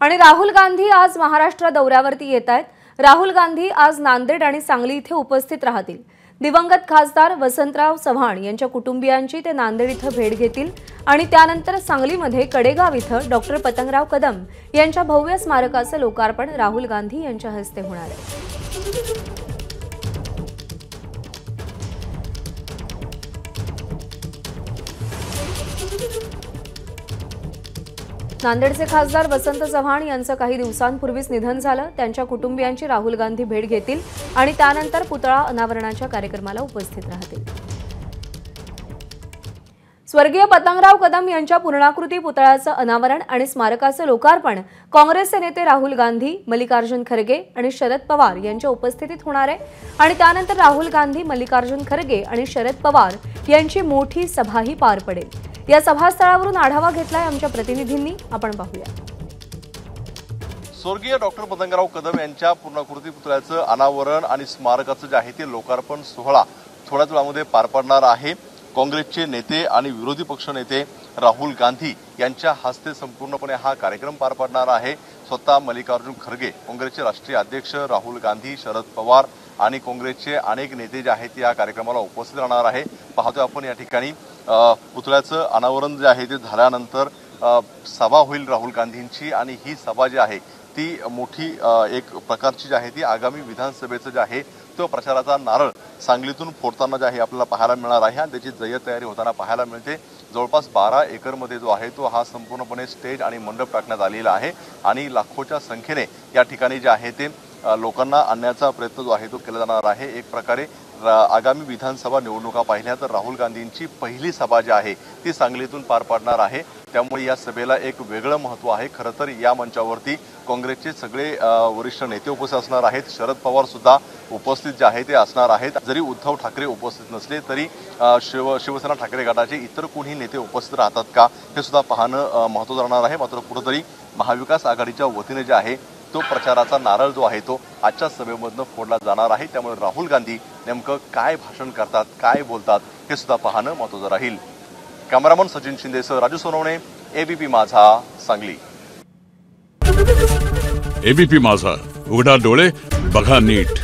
आणि राहुल गांधी आज महाराष्ट्र दौऱ्यावरती येत आहेत। राहुल गांधी आज नांदेड आणि सांगली इथे उपस्थित राहतील। दिवंगत खासदार वसंतराव चव्हाण यांच्या कुटुंबियांची ते नांदेड इथे भेट घेतील आणि त्यानंतर सांगलीमध्ये कडेगाव इथे डॉक्टर पतंगराव कदम यांच्या भव्य स्मारकाचे लोकार्पण राहुल गांधी यांच्या हस्ते होणार आहे। नांदेडचे खासदार वसंत चव्हाण यांचं काही दिवसांपूर्वीच निधन झालं। त्यांच्या कुटुंबियांची राहुल गांधी भेट घेतील आणि त्यानंतर पुतळा अनावरणाच्या कार्यक्रमाला उपस्थित राहतील। स्वर्गीय पतंगराव कदम यांच्या पूर्णाकृती पुतळ्याचं अनावरण आणि स्मारकाचं लोकार्पण काँग्रेसचे नेते राहुल गांधी, मल्लिकार्जुन खरगे आणि शरद पवार यांच्या उपस्थितीत होणार आहे आणि त्यानंतर राहुल गांधी, मल्लिकार्जुन खरगे आणि शरद पवार यांची मोठी सभाही पार पडेल। या सभास्थळावरून आढावा घेतलाय आमच्या प्रतिनिधींनी, आपण पाहूया। स्वर्गीय डॉक्टर पतंगराव कदम यांच्या पूर्णाकृती पुतळ्याचं अनावरण आणि स्मारकाचं जे आहे ते लोकार्पण सोहळा थोड्याच वेळामध्ये पार पडणार आहे। काँग्रेसचे नेते आणि विरोधी पक्ष नेते राहुल गांधी यांच्या हस्ते संपूर्णपणे हा कार्यक्रम पार पडणार आहे। स्वतः मल्लिकार्जुन खरगे, काँग्रेसचे राष्ट्रीय अध्यक्ष, राहुल गांधी, शरद पवार आणि काँग्रेसचे अनेक नेते जे आहेत या कार्यक्रमाला उपस्थित राहणार आहे। पाहतोय आपण या ठिकाणी पुतळ्याचं अनावरण जे आहे ते झाल्यानंतर सभा होईल राहुल गांधींची आणि ही सभा जी आहे ती मोठी एक प्रकारची जी आहे ती आगामी विधानसभेचं जे आहे तो प्रचाराचा नारळ सांगलीतून फोडताना जे आहे आपल्याला पाहायला मिळणार आहे आणि त्याची जय्यत तयारी होताना पाहायला मिळते। जवळपास 12 एकरमध्ये जो आहे तो हा संपूर्णपणे स्टेज आणि मंडप टाकण्यात आलेला आहे आणि लाखोच्या संख्येने या ठिकाणी जे आहे ते लोकांना आणण्याचा प्रयत्न जो आहे तो केला जाणार आहे। एक प्रकारे आगामी विधानसभा निवडणुका पाहिल्या तर राहुल गांधींची पहिली सभा जी आहे ती सांगलीतून पार पडणार आहे, त्यामुळे या सभेला एक वेगळं महत्त्व आहे। खरं तर या मंचावरती काँग्रेसचे सगळे वरिष्ठ नेते उपस्थित असणार आहेत। शरद पवार सुद्धा उपस्थित जे आहे ते असणार आहेत। जरी उद्धव ठाकरे उपस्थित नसले तरी शिवसेना ठाकरे गटाचे इतर कोणी नेते उपस्थित राहतात का हे सुद्धा पाहणं महत्त्वाचं राहणार आहे। मात्र कुठेतरी महाविकास आघाडीच्या वतीने जे आहे तो प्रचाराचा नारळ जो आहे तो आजच्या सभेमधून फोडला जाणार आहे। त्यामुळे राहुल गांधी नेमकं काय भाषण करतात, काय बोलतात हे सुद्धा पाहणं महत्त्वाचं राहील। कॅमेरामन सचिन शिंदेसह राजू सोनवणे, एबीपी माझा, सांगली। एबीपी माझा, उघडा डोळे बघा नीट।